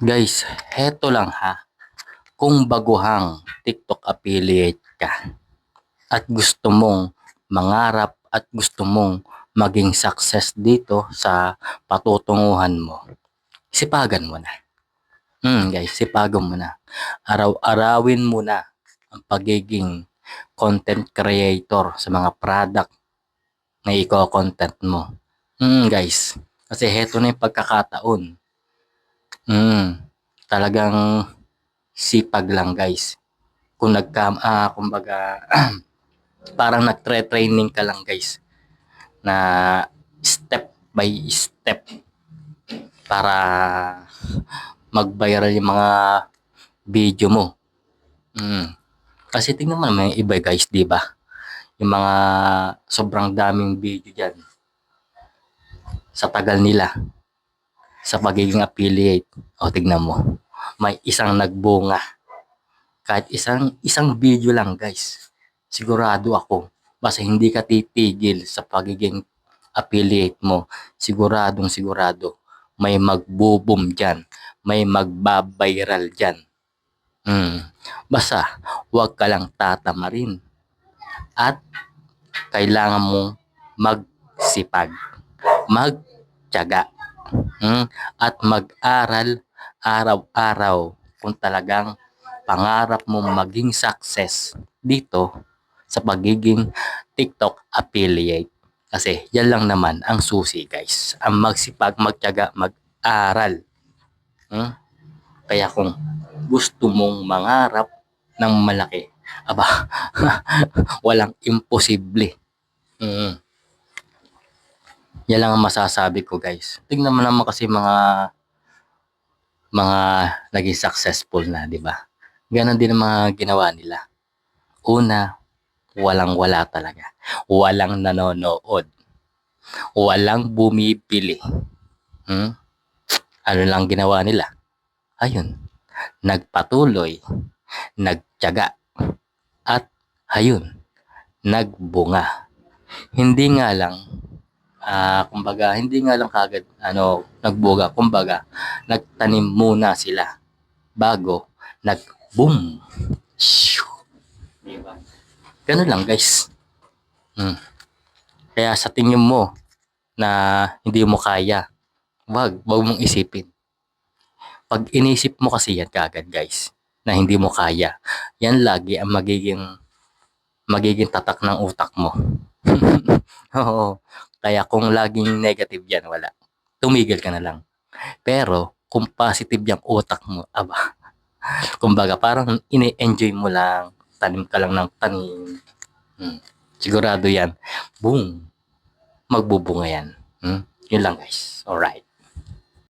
Guys, heto lang ha. Kung baguhang TikTok affiliate ka at gusto mong mangarap at gusto mong maging success dito sa patutunguhan mo, sipagan mo na. Guys, sipagan mo na. Araw-arawin mo na ang pagiging content creator sa mga product na i-content mo. Guys, kasi heto na yung pagkakataon. Talagang sipag lang guys. Kumbaga parang nagtre-training ka lang guys na step by step para mag-viral yung mga video mo. Kasi tingnan mo naman yung iba guys, di ba? Yung mga sobrang daming video diyan sa tagal nila sa pagiging affiliate. O tignan mo, may isang nagbunga. Kahit isang video lang guys, sigurado ako, basta hindi ka titigil sa pagiging affiliate mo, sigurado may magbo-boom dyan, may magbabiral dyan. Basta huwag ka lang tatamarin at kailangan mong magsipag, magtiyaga, at mag-aral araw-araw kung talagang pangarap mo maging success dito sa pagiging TikTok affiliate. Kasi yan lang naman ang susi guys. Ang magsipag, magtiyaga, mag-aral. Kaya kung gusto mong mangarap ng malaki, aba, walang imposible. Yan lang ang masasabi ko guys. Tingnan mo naman kasi mga naging successful na, di ba? Ganon din ang mga ginawa nila. Una, walang-wala talaga. Walang nanonood. Walang bumibili. Ano lang ginawa nila? Ayun, nagpatuloy, nagtiyaga, at ayun, nagbunga. Hindi nga lang, kumbaga, hindi nga lang kagad nagbuga. Kumbaga, nagtanim muna sila bago nag-boom. Diba? Ganun lang guys. Kaya sa tingin mo na hindi mo kaya, wag mong isipin. Pag inisip mo kasi yan kagad guys, na hindi mo kaya, yan lagi ang magiging tatak ng utak mo. Oo. Kaya kung laging negative yan, wala. Tumigil ka na lang. Pero kung positive yung utak mo, aba, kumbaga parang ini-enjoy mo lang, tanim ka lang ng tanim. Sigurado yan, boom, magbubunga yan. Yun lang guys. Alright.